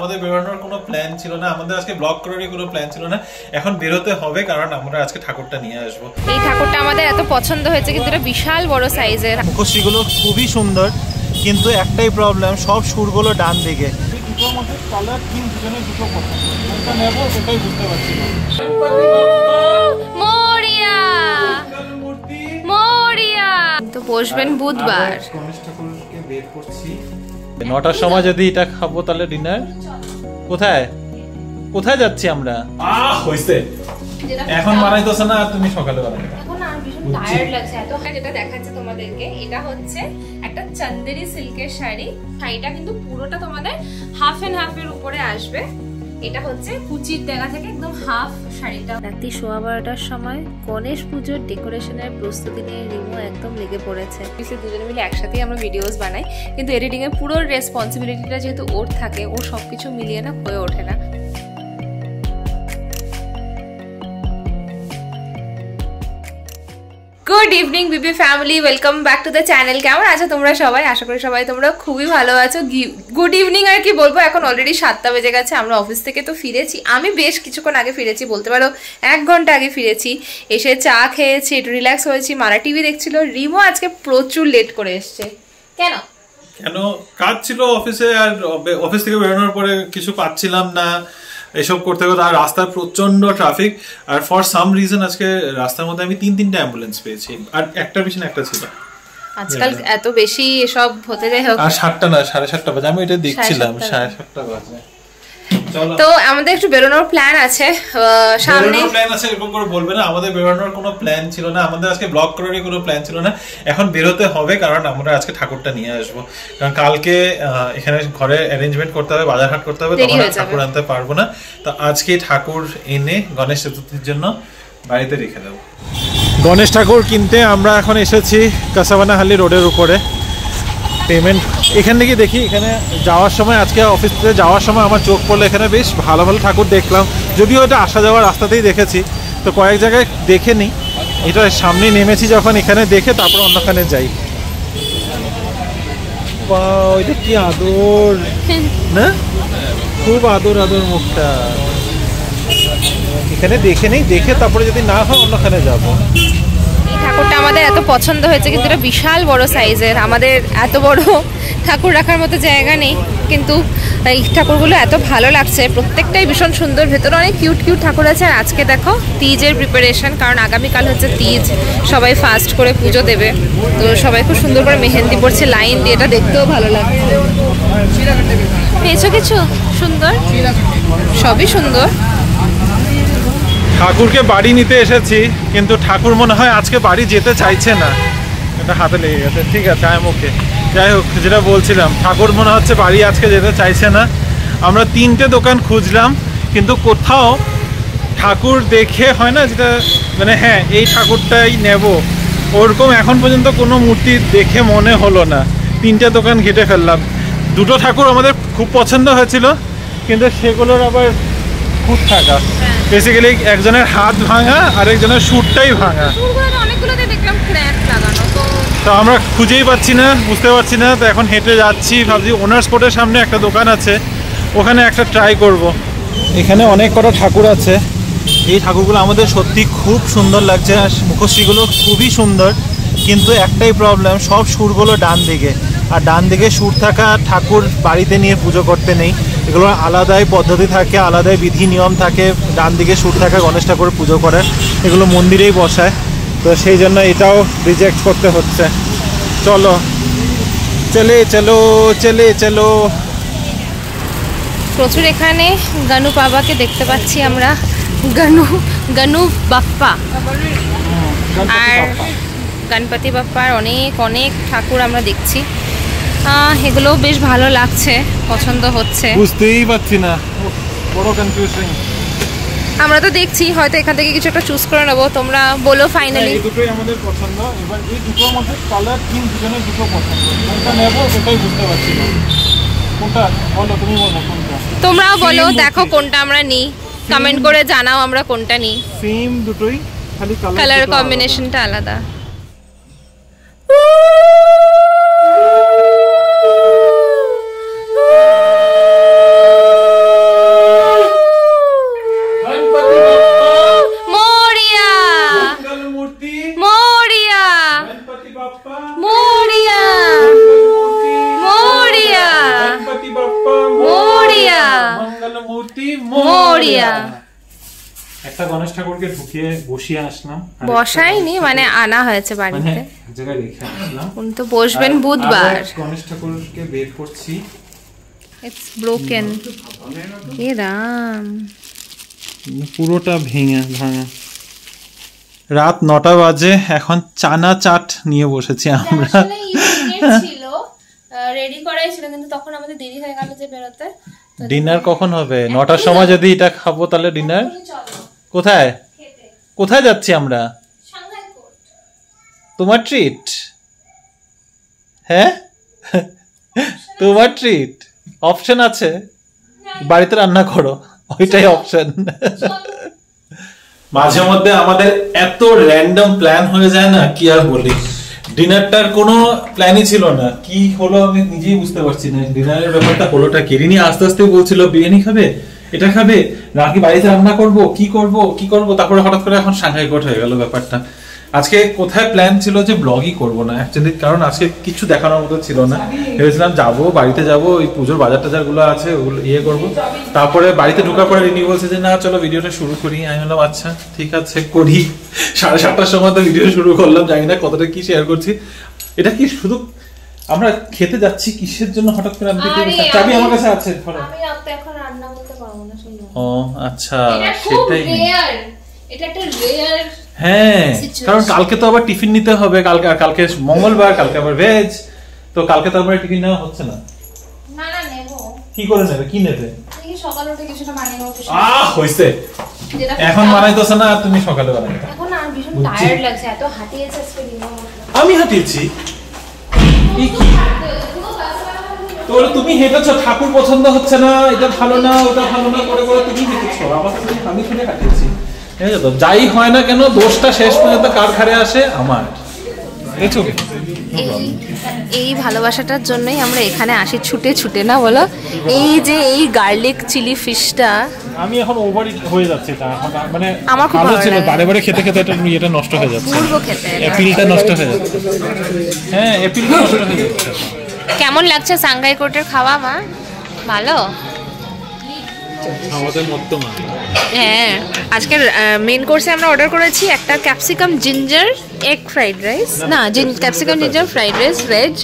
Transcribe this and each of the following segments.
আমাদের বেরোনোর কোনো প্ল্যান ছিল না, আমাদের আজকে ব্লগ করারই কোনো প্ল্যান ছিল না। এখন বেরোতে হবে কারণ আমরা আজকে ঠাকুরটা নিয়ে আসবো। এই ঠাকুরটা আমাদের এত পছন্দ হয়েছে, কিন্তু এটা বিশাল বড় সাইজের। মুখশ্রীগুলো খুবই সুন্দর, কিন্তু একটাই প্রবলেম, সব সুরগুলো ডান দিকে। দুটোর মধ্যে কালার থিম দুজনের দুটো পছন্দ, কোনটা নেব সেটাই বুঝতে পারছি না। মরিয়া মরিয়া তো বসবেন বুধবার। গণেশ ঠাকুরকে বের করছি 9টার সময় যদি এটা খাবো তাহলে ডিনার কোথায় কোথায় যাচ্ছি আমরা? হইছে এখন বানাইতেছ না, তুমি সকালে বানাবে। এখন আর ভীষণ টায়ার্ড লাগছে এত। যেটা দেখাচ্ছে তোমাদেরকে, এটা হচ্ছে একটা চন্দেরি সিল্কের শাড়ি। শাড়িটা কিন্তু পুরোটা তোমাদের হাফ এন্ড হাফ এর উপরে আসবে। এটা হচ্ছে কুচির জায়গা থেকে একদম হাফ শাড়িটা। রাত্রি 12:15টার সময় গণেশ পুজোর ডেকোরেশনের প্রস্তুতি নিয়ে রিমো একদম লেগে পড়েছে। দুজনে মিলে একসাথেই আমরা ভিডিওস বানাই, কিন্তু এডিটিং এর পুরো রেসপন্সিবিলিটিটা যেহেতু ওর থাকে, ও সবকিছু মিলিয়ে না হয়ে ওঠে না। Good evening Bibi family, welcome back to the channel. কেমন আছো তোমরা সবাই? আশা করি সবাই তোমরা খুবই ভালো আছো। গুড ইভিনিং আর কি বলবো, এখন অলরেডি 7টা বেজে গেছে। আমরা অফিস থেকে তো ফিরেছি, আমি বেশ কিছুক্ষণ আগে ফিরেছি, বলতে পারো 1 ঘন্টা আগে ফিরেছি। এসে চা খেয়েছি, একটু রিল্যাক্স হয়েছি, মারা টিভি দেখছিল। রিমো আজকে প্রচুর লেট করে এসছে। কেন কাজ ছিল অফিসে, আর অফিস থেকে বেরোনোর পরে কিছু পাচ্ছিলাম না এসব করতে করতে। আর রাস্তায় প্রচন্ড ট্রাফিক, আর ফর সাম রিজন আজকে রাস্তার মধ্যে আমি 3-3টা অ্যাম্বুলেন্স পেয়েছি, আর একটার পিছনে একটা ছিল। আজকাল এত বেশি এসব হতে যায়। হোক, আর 7টা না 7:30টা বাজে, আমি এটা দেখছিলাম 7:30টা বাজে। তো আমাদের একটু বেরোনোর প্ল্যান আছে সামনে। প্ল্যান আছে এরকম করে বলবে না, আমাদের বেরোনোর কোনো প্ল্যান ছিল না, আমাদের আজকে ব্লগ করারই কোনো প্ল্যান ছিল না। এখন বেরোতে হবে কারণ আমরা আজকে ঠাকুরটা নিয়ে আসবো। কারণ কালকে এখানে ঘরে অ্যারেঞ্জমেন্ট করতে হবে, বাজারহাট করতে হবে, তখন ঠাকুর আনতে পারবো না। তো আজকে ঠাকুর এনে গণেশ চতুর্থীর জন্য বাড়িতে রেখে দেবো। গণেশ ঠাকুর কিনতে আমরা এখন এসেছি কাসাবানাহালি রোডের উপরে। পেমেন্ট এখান থেকে দেখি, এখানে যাওয়ার সময় আজকে অফিস থেকে যাওয়ার সময় আমার চোখ পড়লো, এখানে বেশ ভালো ভালো ঠাকুর দেখলাম। যদিও এটা আসা যাওয়ার রাস্তাতেই দেখেছি, তো কয়েক জায়গায় দেখে নিই। এটা সামনে নেমেছি যখন, এখানে দেখে তারপর অন্যখানে যাই। এটা কি আদর না, খুব আদর আদর মুখটা। এখানে দেখে নেই, দেখে তারপরে যদি না হয় অন্যখানে যাবো। ঠাকুরটা আমাদের এত পছন্দ হয়েছে, কিন্তু এটা বিশাল বড় সাইজের। আমাদের এত বড় ঠাকুর রাখার মতো জায়গা নেই, কিন্তু এই ঠাকুরগুলো এত ভালো লাগছে, প্রত্যেকটাই ভীষণ সুন্দর। ভেতরে অনেক কিউট কিউট ঠাকুর আছে। আর আজকে দেখো তিজের প্রিপারেশন, কারণ আগামীকাল হচ্ছে তিজ, সবাই ফাস্ট করে পুজো দেবে। তো সবাই খুব সুন্দর করে মেহেন্দি পড়ছে লাইন দিয়ে, এটা দেখতেও ভালো লাগছে। পেয়েছো কিছু সুন্দর? সবই সুন্দর। ঠাকুরকে বাড়ি নিতে এসেছি, কিন্তু ঠাকুর মনে হয় আজকে বাড়ি যেতে চাইছে না। এটা হাতে লেগে গেছে, ঠিক আছে আই এম ওকে। যাই হোক, যেটা বলছিলাম, ঠাকুর মনে হচ্ছে বাড়ি আজকে যেতে চাইছে না। আমরা 3টে দোকান খুঁজলাম, কিন্তু কোথাও ঠাকুর দেখে হয় না যেটা মানে হ্যাঁ এই ঠাকুরটাই নেব, ওরকম এখন পর্যন্ত কোনো মূর্তি দেখে মনে হলো না। 3টে দোকান ঘেটে ফেললাম। 2টো ঠাকুর আমাদের খুব পছন্দ হয়েছিল, কিন্তু সেগুলোর আবার খুঁত থাকা। বেসিক্যালি একজনের হাত ভাঙা আর একজনের সুরটাই ভাঙা। তো আমরা খুঁজেই পাচ্ছি না, বুঝতে পারছি না। তো এখন হেঁটে যাচ্ছি, ভাবছি ওনার্স কোর্টের সামনে একটা দোকান আছে, ওখানে একটা ট্রাই করব। এখানে অনেক কটা ঠাকুর আছে, এই ঠাকুরগুলো আমাদের সত্যি খুব সুন্দর লাগছে, আর মুখশ্রীগুলো খুবই সুন্দর, কিন্তু একটাই প্রবলেম, সব সুরগুলো ডান দিকে। আর ডান দিকে সুর থাকা ঠাকুর বাড়িতে নিয়ে পুজো করতে নেই, এগুলোর আলাদাই পদ্ধতি থাকে, আলাদাই বিধি নিয়ম থাকে। ডান দিকে সুর থাকা গণেশ ঠাকুর পুজো করার, এগুলো মন্দিরেই বসায়। তো সেই জন্য এটাও রিজেক্ট করতে হচ্ছে। চলো চলে চলো চলে চলো। প্রচুর এখানে গনু বাবাকে দেখতে পাচ্ছি আমরা, গনু বাপ্পা আর গণপতি বাপ্পার অনেক অনেক ঠাকুর আমরা দেখছি। এগুলো বেশ ভালো লাগছে, পছন্দ হচ্ছে, বুঝতেই পারছি না, বড় কনফিউজিং। আমরা তো দেখছি, হয়তো এখান থেকে কিছু একটা চুজ করে নেবো। তোমরা বলো ফাইনালি। এই দুটোই আমাদের পছন্দ। এবার এই দুটোর মধ্যে কালার থিম দুজনের দুটো পছন্দ, কোনটা নেব সেটাই বুঝতে পারছি না। কোনটা বলো, তুমি বলো কোনটা। তোমরাও বলো, দেখো কোনটা আমরা নিই, কমেন্ট করে জানাও আমরা কোনটা নিই। সেম দুটোই, খালি কালার কম্বিনেশনটা আলাদা। মূর্তি মোরিয়া। একটা গণেশ ঠাকুরকে ঢুকিয়ে বসিয়ে আসলাম, বসাইনি মানে আনা হয়েছে বাড়িতে, এক জায়গায় রেখে আসলাম। উনি তো বসবেন বুধবার। গণেশ ঠাকুরকে বের করছি। It's broken. এ রাম, পুরোটা ভাঙা। রাত 9টা বাজে, এখন চানা চাট নিয়ে বসেছি আমরা। আসলে ইউনিট ছিল, রেডি করাই ছিল, কিন্তু তখন আমাদের দেরি হয়ে গেল যে বেরোতে। ডিনার কখন হবে? 9টার সময় যদি এটা খাবো তাহলে ডিনার কোথায়? কোথায় যাচ্ছি আমরা? তোমার ট্রিট? হ্যাঁ তোমার ট্রিট। অপশন আছে, বাড়িতে রান্না করো, ওইটাই অপশন। মাঝে মধ্যে আমাদের এত র্যান্ডম প্ল্যান হয়ে যায় না, কি আর বলি। ডিনারটার কোনো প্ল্যানই ছিল না, কি হলো আমি নিজেই বুঝতে পারছি না। ডিনারের ব্যাপারটা হলোটা কি? রিনি আস্তে আস্তে বলছিল বিরিয়ানি খাবে, এটা খাবে নাকি বাড়িতে রান্না করব, কি করব, তারপরে হঠাৎ করে এখন সাংঘাই কোট হয়ে গেল ব্যাপারটা। আজকে কোথায় প্ল্যান ছিল যে ব্লগই করব না অ্যাকচুয়ালি, কারণ আজকে কিছু দেখানোর মতো ছিল না। ভেবেছিলাম যাবো, বাড়িতে যাবো, ওই পুজোর বাজার টাজার গুলো আছে ওগুলো করবো। তারপরে বাড়িতে ঢোকার পরে রিনি বলছে যে না চলো ভিডিওটা শুরু করি। আমি বললাম আচ্ছা ঠিক আছে করি। 7:30টার সময় তো ভিডিও শুরু করলাম, জানি না কতটা কি শেয়ার করছি। এটা কি শুধু আমরা খেতে যাচ্ছি, কিসের জন্য হঠাৎ করে? চাবি আমার কাছে আছে। আমি এখন রান্না করতে পারবো না, শুনুন। ও আচ্ছা, সেটাই। এটা একটা রেয়ার। হ্যাঁ, কারণ কালকে তো আবার টিফিন নিতে হবে, কালকে মঙ্গলবার, কালকে আবার ভেজ, তো কালকে তো আবার টিফিন নেওয়া হচ্ছে না। না না নেব। কি করে নেবে? কি নেবে? এই সকালে উঠে কিছুটা বানিয়ে নেব। হইছে, এখন বানাইতেছ না, তুমি সকালে বানাই। এখন আর ভীষণ টায়ার্ড লাগছে, এত হাঁটিয়েছে আজকে দিনে। আমি হাঁটিয়েছি? এই কি তোর তুমি হেঁটেছো, ঠাকুর পছন্দ হচ্ছে না, এটা ভালো না ওটা ভালো না করে করে তুমি হেঁটেছো, আমি শুনে হাঁটিয়েছি। যাই হয় না কেন, দোষটা শেষ পর্যন্ত কার ঘাড়ে আসে? আমার। এই ভালোবাসাটার জন্যই আমরা এখানে আসি ছুটে ছুটে, না বলো? এই যে এই গার্লিক চিলি ফিশটা আমি এখন ওভার হয়ে যাচ্ছে, এটা এখন মানে আমার খুব ভালো ছিল। বারে বারে খেতে খেতে এটা নষ্ট হয়ে যাচ্ছে, পূর্ব খেতে এপিলটা নষ্ট হয়ে যাচ্ছে। হ্যাঁ, এপিলটা নষ্ট হয়ে যাচ্ছে। কেমন লাগছে সাংঘাই কোটের খাওয়া মা? ভালো? আমাদের মতো না। হ্যাঁ, আজকে মেন কোর্সে আমরা অর্ডার করেছি একটা capsicum ginger egg fried rice, না capsicum ginger fried rice veg,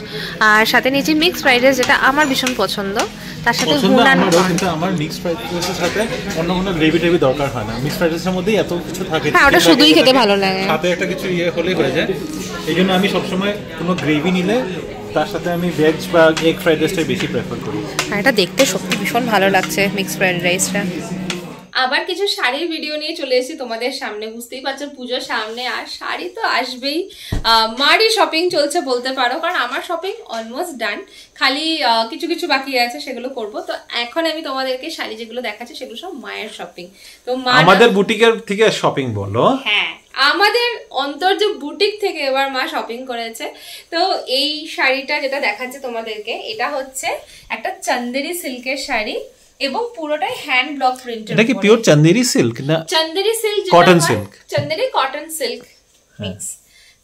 আর সাথে নিয়েছি মিক্স ফ্রাইড রাইস, যেটা আমার ভীষণ পছন্দ। তার সাথে হুনান, কিন্তু আমার মিক্স ফ্রাইড রাইসের সাথে অন্য কোনো গ্রেভি টেভি দরকার হয় না। মিক্স ফ্রাইড রাইসের মধ্যেই এত কিছু থাকে, হ্যাঁ ওটা শুধুই খেতে ভালো লাগে, সাথে একটা কিছু হলেই হয়ে যায়। এই জন্য আমি সবসময় কোনো গ্রেভি নিলে তার সাথে আমি ভেজ বা এগ ফ্রাইড রাইসটাই বেশি প্রেফার করি। আর এটা দেখতে সত্যি ভীষণ ভালো লাগছে মিক্স ফ্রাইড রাইসটা। আবার কিছু শাড়ির ভিডিও নিয়ে চলে এসেছি তোমাদের সামনে। বুঝতেই পারছো পুজোর সামনে, আর শাড়ি তো আসবেই। মারই শপিং চলছে বলতে পারো, কারণ আমার শপিং অলমোস্ট ডান, খালি কিছু কিছু বাকি আছে, সেগুলো করব। তো এখন আমি তোমাদেরকে শাড়ি যেগুলো দেখাচ্ছি সেগুলো সব মায়ের শপিং। তো আমাদের বুটিকের থেকে শপিং বলো। হ্যাঁ, আমাদের অন্তর যে বুটিক থেকে এবার মা শপিং করেছে। তো এই শাড়িটা যেটা দেখাচ্ছে তোমাদেরকে, এটা হচ্ছে একটা চান্দেরি সিল্কের শাড়ি এবং পুরোটাই হ্যান্ড ব্লক প্রিন্টেড। এটা কি পিওর চান্দেরি সিল্ক না Chanderi silk? Cotton silk, Chanderi cotton silk mix.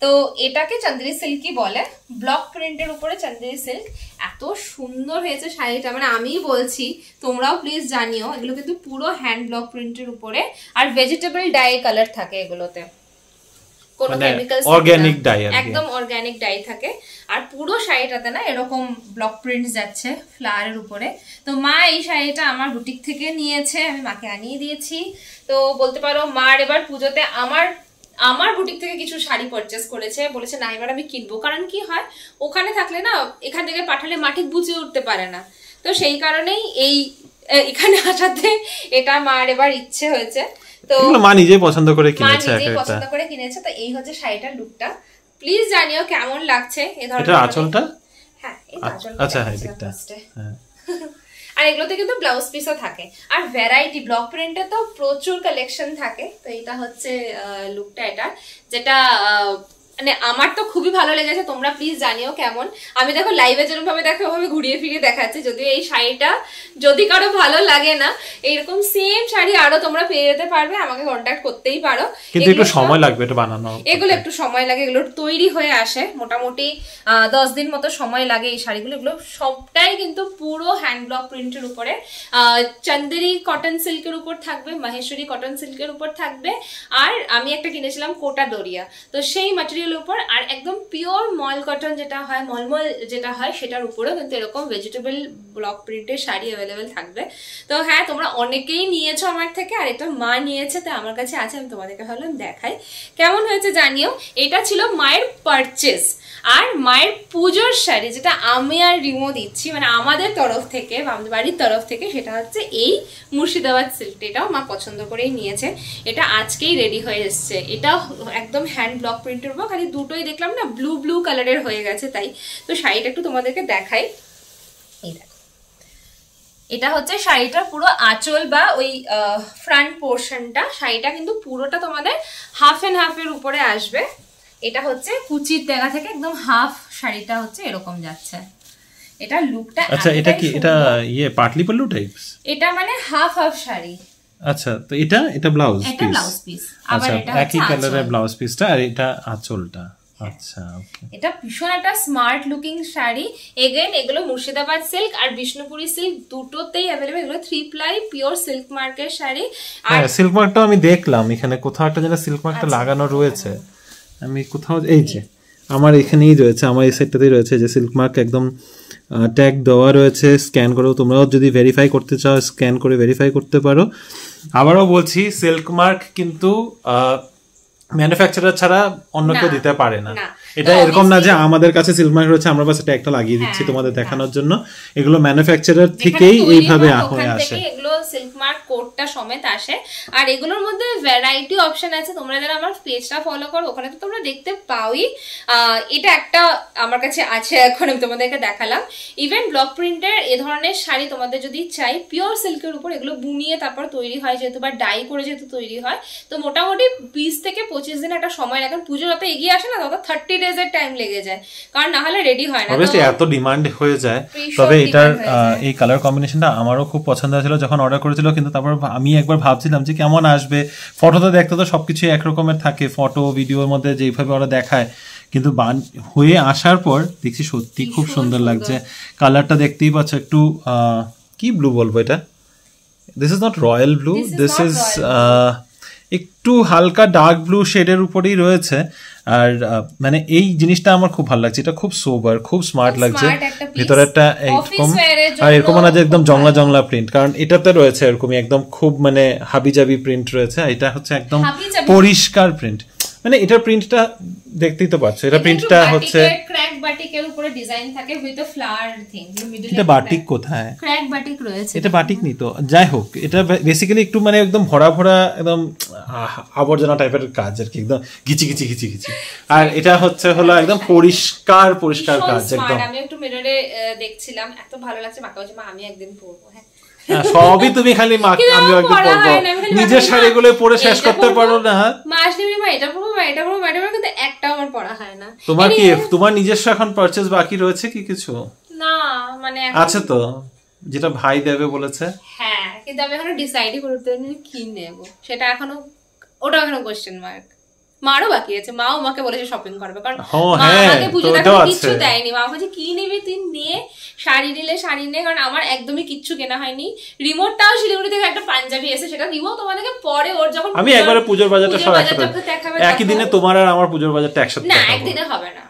তো এটাকে চান্দেরি সিল্কই বলে, ব্লক প্রিন্টের উপরে চান্দেরি সিল্ক। এত সুন্দর হয়েছে শাড়িটা, মানে আমিই বলছি, তোমরাও প্লিজ জানিও। এগুলো কিন্তু পুরো হ্যান্ড ব্লক প্রিন্টের উপরে, আর ভেজিটেবল ডাই কালার থাকে এগুলোতে, কোনো কেমিক্যালস, অর্গানিক ডাই, একদম অর্গানিক ডাই থাকে। আর পুরো শাড়িটাতে না এরকম ব্লক প্রিন্ট যাচ্ছে ফ্লাওয়ারের উপরে। তো মা এই শাড়িটা আমার বুটিক থেকে নিয়েছে, আমি মাকে আনিয়ে দিয়েছি। তো বলতে পারো মার এবার পুজোতে আমার বুটিক থেকে কিছু শাড়ি পারচেস করেছে, বলেছে না এবার আমি কিনবো। কারণ কি হয়, ওখানে থাকলে না, এখান থেকে পাঠালে মা ঠিক বুঝে উঠতে পারে না। তো সেই কারণেই এখানে আসাতে এটা মার এবার ইচ্ছে হয়েছে। তো মা নিজেই পছন্দ করে কিনেছে, পছন্দ করে কিনেছে। তো এই হচ্ছে শাড়িটার লুকটা, প্লিজ জানিও কেমন লাগছে। এই ধরনের এটা আঁচলটা, হ্যাঁ আচ্ছা হ্যাঁ দিকটা, হ্যাঁ। আর এগুলোতে কিন্তু ব্লাউজ পিসও থাকে, আর ভ্যারাইটি ব্লক প্রিন্টে তো প্রচুর কালেকশন থাকে। তো এটা হচ্ছে লুকটা এটা, যেটা মানে আমার তো খুবই ভালো লেগেছে, তোমরা প্লিজ জানিও কেমন। আমি দেখো লাইভে যেরকম ভাবে দেখো ওভাবে ঘুরিয়ে ফিরিয়ে দেখাচ্ছি, যদিও এই শাড়িটা যদি কারো ভালো লাগে না এইরকম সেম শাড়ি আরো তোমরা পেয়ে যেতে পারবে, আমাকে কন্ট্যাক্ট করতেই পারো। কিন্তু একটু সময় লাগবে এটা বানানো, এগুলো একটু সময় লাগে, এগুলো তৈরি হয়ে আসে মোটামুটি 10 দিন মতো সময় লাগে এই শাড়িগুলো। এগুলো সবটাই কিন্তু পুরো হ্যান্ড ব্লক প্রিন্টের উপরে, চন্দেরি কটন সিল্কের উপর থাকবে, মাহেশ্বরী কটন সিল্কের উপর থাকবে, আর আমি একটা কিনেছিলাম কোটা ডোরিয়া, তো সেই ম্যাটেরিয়াল উপর, আর একদম পিওর মল কটন যেটা হয়, মলমল যেটা হয় সেটার উপরেও কিন্তু এরকম ভেজিটেবল ব্লক প্রিন্টের শাড়ি অ্যাভেলেবেল থাকবে। তো হ্যাঁ, তোমরা অনেকেই নিয়েছো আমার থেকে, আর এটা মা নিয়েছে, তো আমার কাছে আছে, আমি তোমাদেরকে ভাবলাম দেখাই কেমন হয়েছে জানিও। এটা ছিল মায়ের পারচেস আর মায়ের পুজোর শাড়ি, যেটা আমি আর রিমো দিচ্ছি, মানে আমাদের তরফ থেকে, আমাদের বাড়ির তরফ থেকে, সেটা হচ্ছে এই মুর্শিদাবাদ সিল্ক। এটাও মা পছন্দ করেই নিয়েছে, এটা আজকেই রেডি হয়ে এসছে। এটা একদম হ্যান্ড ব্লক প্রিন্টের উপর, খালি দুটোই দেখলাম না ব্লু ব্লু কালারের হয়ে গেছে, তাই। তো শাড়িটা একটু তোমাদেরকে দেখাই। এই দেখো, এটা হচ্ছে শাড়িটার পুরো আঁচল বা ওই ফ্রন্ট পোর্শনটা। শাড়িটা কিন্তু পুরোটা তোমাদের হাফ এন্ড হাফের উপরে আসবে। এটা হচ্ছে কুচির জায়গা থেকে একদম হাফ শাড়িটা হচ্ছে এরকম যাচ্ছে। এটা লুকটা আচ্ছা, এটা কি এটা পাটলি পল্লু টাইপস? এটা মানে হাফ হাফ শাড়ি। আচ্ছা, তো এটা ব্লাউজ পিস? এটা ব্লাউজ পিস, আবার এটা একই কালারের ব্লাউজ পিসটা, আর এটা আঁচলটা। আচ্ছা, ওকে। এটা ভীষণ একটা স্মার্ট লুকিং শাড়ি। এগেইন এগুলো মুর্শিদাবাদ সিল্ক আর বিষ্ণুপুরি সিল্ক দুটোতেই अवेलेबल। এগুলো 3 প্লাই পিওর সিল্ক মার্কের শাড়ি। আর সিল্ক মার্কটা আমি দেখলাম এখানে কোথাও একটা যেন সিল্ক মার্কটা লাগানো রয়েছে। আমি কোথাও, এই যে আমার এখানেই রয়েছে, আমার এই সাইডটাতেই রয়েছে যে সিল্ক মার্ক একদম ট্যাগ দেওয়া রয়েছে। স্ক্যান করেও তোমরাও যদি ভেরিফাই করতে চাও, স্ক্যান করে ভেরিফাই করতে পারো। আবারও বলছি, সিল্ক মার্ক কিন্তু ম্যানুফ্যাকচারার ছাড়া অন্য কেউ দিতে পারে না। এটা এরকম না যে আমাদের কাছে সিল্ক মার্ক রয়েছে আমরা বাস এটা একটা লাগিয়ে দিচ্ছি তোমাদের দেখানোর জন্য। এগুলো ম্যানুফ্যাকচারার থেকেই এইভাবে হয়ে আসে, এগুলো সিল্ক মার্ক কোডটা সমেত আসে। আর এগুলোর মধ্যে ভ্যারাইটি অপশন আছে, তোমরা যারা আমার পেজটা ফলো করো ওখানে তো তোমরা দেখতে পাওই। এটা একটা আমার কাছে আছে, এখন আমি তোমাদেরকে দেখালাম। ইভেন ব্লক প্রিন্টের এ ধরনের শাড়ি তোমাদের যদি চাই পিওর সিল্কের উপর, এগুলো বুনিয়ে তারপর তৈরি হয় যেহেতু, বা ডাই করে যেহেতু তৈরি হয়, তো মোটামুটি 20 থেকে 25 দিন একটা সময় লাগে। পুজো যত এগিয়ে আসে না তত 30 ডেজের টাইম লেগে যায়, কারণ না হলে রেডি হয় না। অবশ্যই এত ডিমান্ড হয়ে যায়। তবে এটার এই কালার কম্বিনেশনটা আমারও খুব পছন্দ হয়েছিল যখন অর্ডার করেছিল, কিন্তু তারপর আমি একবার ভাবছিলাম যে কেমন আসবে। ফটোতে দেখতে তো সবকিছু একরকমের থাকে, ফটো ভিডিওর মধ্যে যেভাবে ওরা দেখায়, কিন্তু হয়ে আসার পর দেখছি সত্যি খুব সুন্দর লাগছে। কালারটা দেখতেই পাচ্ছ, একটু কি ব্লু বলবো এটা, this is not royal blue, this is একটু হালকা ডার্ক ব্লু শেডের উপরেই রয়েছে। আর মানে এই জিনিসটা আমার খুব ভালো লাগছে, এটা খুব সোবার, খুব স্মার্ট লাগছে। ভিতরে একটা এরকম, আর এরকম না যে একদম জংলা জংলা প্রিন্ট, কারণ এটাতে রয়েছে এরকমই একদম খুব মানে হাবিজাবি প্রিন্ট রয়েছে। এটা হচ্ছে একদম পরিষ্কার প্রিন্ট, মানে এটার প্রিন্টটা দেখতেই তো পাচ্ছ। এটা প্রিন্টটা হচ্ছে ক্র্যাক বাটিকের উপরে ডিজাইন থাকে উইথ আ ফ্লাওয়ার থিং। এটা বাটিক কোথায়? ক্র্যাক বাটিক রয়েছে, এটা বাটিক নি তো, যাই হোক এটা বেসিক্যালি একটু মানে একদম ভরা ভরা একদম আবর্জনা টাইপের কাজ আর কি, একদম ঘিচি ঘিচি ঘিচি ঘিচি। আর এটা হচ্ছে হলো একদম পরিষ্কার পরিষ্কার কাজ একদম। আমি একটু মিররে দেখছিলাম, এত ভালো লাগছে, মাকে বলছি মা আমি একদিন পরবো। হ্যাঁ, সবই তুমি খালি মা আমি একদিন পরবো, নিজের শাড়িগুলো পরে শেষ করতে পারো না। মা আসলে মা এটা পরবো, মা এটা পরবো, এটা পরবো, কিন্তু একটাও আমার পরা হয় না। তোমার কি তোমার নিজস্ব এখন পারচেজ বাকি রয়েছে কি কিছু? না মানে আছে তো, যেটা ভাই দেবে বলেছে। হ্যাঁ, কিন্তু আমি এখনো ডিসাইডই করতে পারিনি কি নেব, সেটা এখনো, ওটা এখনো কোশ্চেন মার্ক। মারও বাকি আছে, মাও মাকে বলেছে শপিং করবে, কারণ মা আমাকে পুজোতে কিছু দেয়নি। মা বলছে কি নিবি তুই নে, শাড়ি নিলে শাড়ি নে, কারণ আমার একদমই কিচ্ছু কেনা হয়নি। রিমোটটাও শিলিগুড়ি থেকে একটা পাঞ্জাবি এসে, সেটা রিমো তোমাদেরকে পরে ওর যখন আমি একবারে পুজোর বাজারটা সব একসাথে একই দিনে তোমার আর আমার পুজোর বাজারটা একসাথে না, একদিনে হবে না।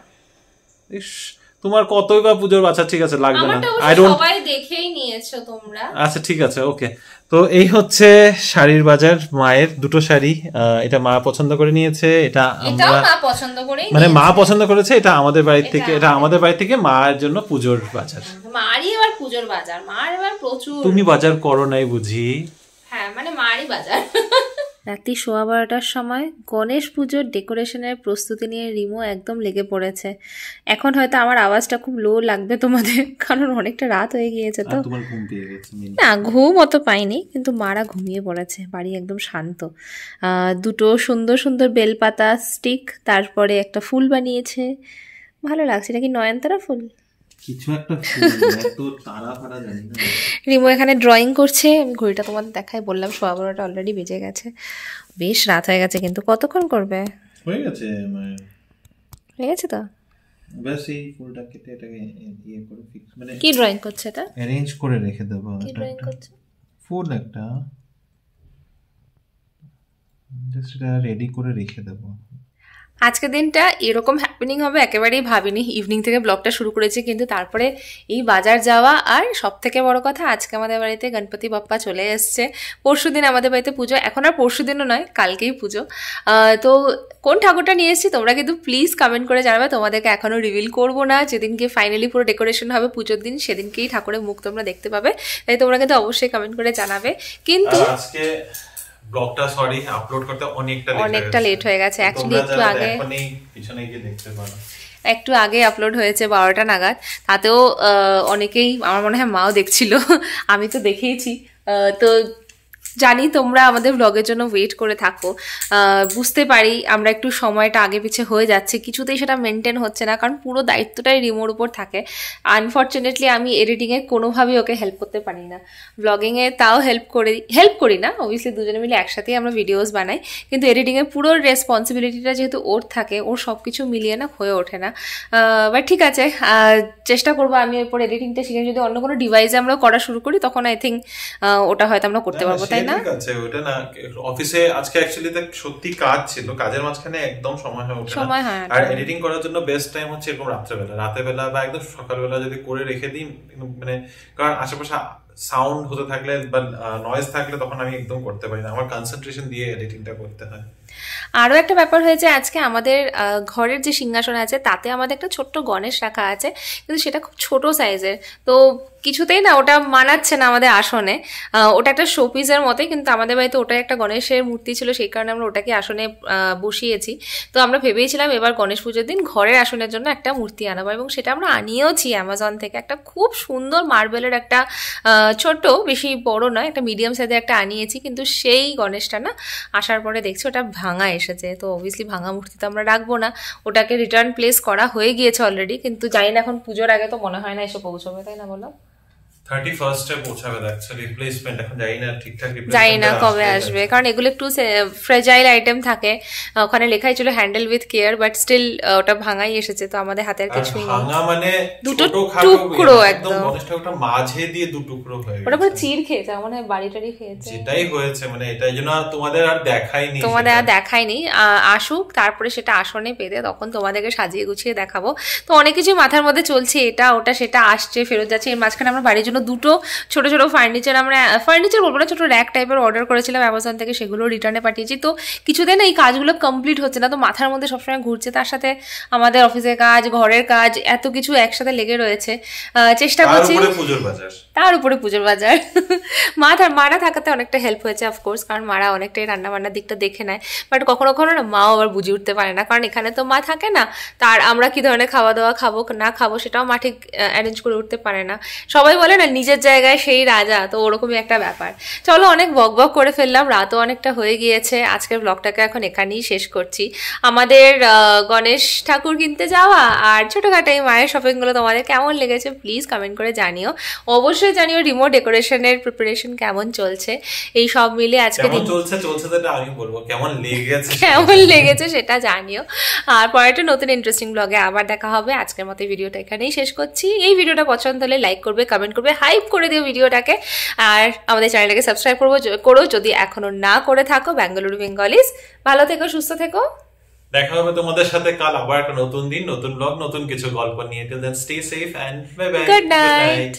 ইস, তোমার কতই বা পুজোর বাজার, ঠিক আছে লাগবে না, সবাই দেখেই নিয়েছো তোমরা। আচ্ছা ঠিক আছে, ওকে। তো এই হচ্ছে শাড়ির বাজার, মায়ের দুটো শাড়ি। এটা মা পছন্দ করে নিয়েছে, এটা আমরা মা পছন্দ করেই, মানে মা পছন্দ করেছে, এটা আমাদের বাড়ি থেকে, এটা আমাদের বাড়ি থেকে মায়ের জন্য পুজোর বাজার। মারই এবার পুজোর বাজার, মার এবার প্রচুর। তুমি বাজার করো নাই বুঝি? হ্যাঁ মানে মারই বাজার। রাত্রি 12:15টার সময় গণেশ পুজোর ডেকোরেশনের প্রস্তুতি নিয়ে রিমো একদম লেগে পড়েছে। এখন হয়তো আমার আওয়াজটা খুব লো লাগবে তোমাদের, কারণ অনেকটা রাত হয়ে গিয়েছে তো। তোমার ঘুম পেয়ে গেছে? না, ঘুম অত পাইনি, কিন্তু মারা ঘুমিয়ে পড়েছে। বাড়ি একদম শান্ত। দুটো সুন্দর সুন্দর বেলপাতা স্টিক, তারপরে একটা ফুল বানিয়েছে, ভালো লাগছে। এটা কি নয়নতারা ফুল? কিছু একটা ফুল, এত তারা ফারা জানি না। রিমো এখানে ড্রয়িং করছে। আমি ঘড়িটা তোমাদের দেখাই, বললাম 12:15টা অলরেডি বেজে গেছে। বেশ রাত হয়ে গেছে, কিন্তু কতক্ষণ করবে? হয়ে গেছে হয়ে গেছে তো। ব্যাস এই ফুলটা কেটে এটাকে ইয়ে করে ফিক্স, মানে কি ড্রয়িং করছে এটা? অ্যারেঞ্জ করে রেখে দেবো। কি ড্রয়িং করছে? ফুল একটা জাস্ট এটা রেডি করে রেখে দেবো। আজকের দিনটা এরকম হ্যাপেনিং হবে একেবারেই ভাবিনি। ইভিনিং থেকে ব্লগটা শুরু করেছি, কিন্তু তারপরে এই বাজার যাওয়া, আর সব থেকে বড় কথা আজকে আমাদের বাড়িতে গণপতি বাপ্পা চলে এসছে। পরশুদিন আমাদের বাড়িতে পুজো, এখন আর পরশুদিনও নয়, কালকেই পুজো। তো কোন ঠাকুরটা নিয়ে এসেছি তোমরা কিন্তু প্লিজ কমেন্ট করে জানাবে। তোমাদেরকে এখনও রিভিল করবো না, যেদিনকে ফাইনালি পুরো ডেকোরেশন হবে পুজোর দিন সেদিনকেই ঠাকুরের মুখ তোমরা দেখতে পাবে, তাই তোমরা কিন্তু অবশ্যই কমেন্ট করে জানাবে। কিন্তু আজকে ব্লগটা সরি আপলোড করতে অনেকটা লেট হয়ে গেছে। অ্যাকচুয়ালি একটু আগে আপলোড হয়েছে 12টা নাগাদ। তাতেও অনেকেই, আমার মনে হয় মাও দেখছিল, আমি তো দেখেইছি। তো জানি তোমরা আমাদের ব্লগের জন্য ওয়েট করে থাকো। বুঝতে পারি আমরা একটু সময়টা আগে পিছে হয়ে যাচ্ছে, কিছুতেই সেটা মেনটেন হচ্ছে না, কারণ পুরো দায়িত্বটাই রিমোর উপর থাকে। আনফর্চুনেটলি আমি এডিটিংয়ে কোনোভাবেই ওকে হেল্প করতে পারি না। ব্লগিংয়ে তাও হেল্প করি না, অবভিয়াসলি দুজনে মিলে একসাথেই আমরা ভিডিওস বানাই, কিন্তু এডিটিংয়ে পুরো রেসপন্সিবিলিটিটা যেহেতু ওর থাকে, ওর সব কিছু মিলিয়ে না হয়ে ওঠে না। বাট ঠিক আছে, চেষ্টা করবো আমি এরপর এডিটিংটা শিখে যদি অন্য কোনো ডিভাইসে আমরা করা শুরু করি, তখন আই থিঙ্ক ওটা হয়তো আমরা করতে পারবো, তাই না? ঠিক আছে, ওটা না অফিসে আজকে অ্যাকচুয়ালি সত্যি কাজ ছিল, কাজের মাঝখানে একদম সময় হয়ে ওঠে না। আর এডিটিং করার জন্য বেস্ট টাইম হচ্ছে এরকম রাতেরবেলা বা একদম সকালবেলা যদি করে রেখে দিই, মানে কারণ আশেপাশে সাউন্ড হতে থাকলে বা নয়েজ থাকলে তখন আমি একদম করতে পারি না, আমার কনসেন্ট্রেশন দিয়ে এডিটিংটা করতে হয়। আরও একটা ব্যাপার হয়েছে, আজকে আমাদের ঘরের যে সিংহাসন আছে তাতে আমাদের একটা ছোট্ট গণেশ রাখা আছে, কিন্তু সেটা খুব ছোট সাইজের। তো কিছুতেই না ওটা মানাচ্ছে না আমাদের আসনে। ওটা একটা শোপিসের মতোই, কিন্তু আমাদের বাড়িতে ওটাই একটা গণেশের মূর্তি ছিল, সেই কারণে আমরা ওটাকে আসনে বসিয়েছি। তো আমরা ভেবেছিলাম এবার গণেশ পুজোর দিন ঘরের আসনের জন্য একটা মূর্তি আনাবো, এবং সেটা আমরা আনিয়েওছি অ্যামাজন থেকে। একটা খুব সুন্দর মার্বেলের একটা ছোট, বেশি বড় নয়, একটা মিডিয়াম সাইজের একটা আনিয়েছি, কিন্তু সেই গণেশটা না আসার পরে দেখছি ওটা ভাঙা এসেছে। তো অবভিয়াসলি ভাঙা মূর্তি তো আমরা রাখবো না, ওটাকে রিটার্ন প্লেস করা হয়ে গিয়েছে অলরেডি, কিন্তু জানি না এখন পুজোর আগে তো মনে হয় না এসে পৌঁছবে, তাই না বলো? 31st এ পৌঁছাবে, অ্যাকচুয়ালি রিপ্লেসমেন্ট এখন জানি না ঠিকঠাক জানি না কবে আসবে, কারণ এগুলো একটু ফ্রেজাইল আইটেম থাকে। ওখানে লেখাই ছিল handle with care, but still ওটা ভাঙাই এসেছে, তো আমাদের হাতে আর কিছুই নেই। ভাঙা মানে দুটো টুকরো, একদম গণেশটা মাঝে দিয়ে দু টুকরো হয়ে গেছে। ওটা পুরো চিড় খেয়েছে, মানে বাড়িটারই খেয়েছে, যেটাই হয়েছে, মানে এটাই জন্য তোমাদের আর দেখাইনি। আসুক, তারপরে সেটা আসনে পেতে তখন তোমাদেরকে সাজিয়ে গুছিয়ে দেখাবো। তো অনেক কিছু মাথার মধ্যে চলছে, এটা ওটা সেটা আসছে ফেরত যাচ্ছে। এর মাঝখানে আমরা বাড়ির জন্য দুটো ছোট ছোট ফার্নিচার বলবো না, ছোট র্যাক টাইপের অর্ডার করেছিলাম অ্যামাজন থেকে, সেগুলো রিটার্নে পাঠিয়েছি। তো কিছুদিন এই কাজগুলো কমপ্লিট হচ্ছে না, তো মাথার মধ্যে সবসময় ঘুরছে। তার সাথে আমাদের অফিসের কাজ, ঘরের কাজ, এত কিছু একসাথে লেগে রয়েছে। চেষ্টা করছি, তার উপরে পুজোর বাজার। মারা থাকাতে অনেকটা হেল্প হয়েছে অফকোর্স, কারণ মারা অনেকটাই রান্না বান্নার দিকটা দেখে নেয়। বাট কখনো কখনো না মাও আবার বুঝে উঠতে পারে না, কারণ এখানে তো মা থাকে না, তার আমরা কি ধরনের খাওয়া দাওয়া খাবো না খাবো সেটাও মা ঠিক অ্যারেঞ্জ করে উঠতে পারে না। সবাই বলে না নিজের জায়গায় সেই রাজা, তো ওরকমই একটা ব্যাপার। চলো, অনেক বক করে ফেললাম, রাতও অনেকটা হয়ে গিয়েছে। আজকের ব্লগটাকে এখন এখানেই শেষ করছি। আমাদের গণেশ ঠাকুর কিনতে যাওয়া আর ছোটখাটো এই মায়ের শপিংগুলো তোমাদের কেমন লেগেছে প্লিজ কমেন্ট করে জানিও। অবশ্যই জানিও রিমোট ডেকোরেশনের প্রিপারেশন কেমন চলছে। এই সব মিলে আজকে কেমন লেগেছে সেটা জানিও। আর পরে একটা নতুন ইন্টারেস্টিং ব্লগে আবার দেখা হবে। আজকের মতো ভিডিওটা এখানেই শেষ করছি। এই ভিডিওটা পছন্দ হলে লাইক করবে, কমেন্ট করবে, হাইপ করে দিও ভিডিওটাকে। আর আমাদের চ্যানেলটাকে সাবস্ক্রাইব করো যদি এখনো না করে থাকো। বেঙ্গালুরু বেঙ্গলিজ, ভালো থেকো, সুস্থ থেকো। দেখা হবে তোমাদের সাথে কাল আবার একটা নতুন দিন, নতুন ব্লগ, নতুন কিছু গল্প নিয়ে। Till then stay safe and bye bye, good night.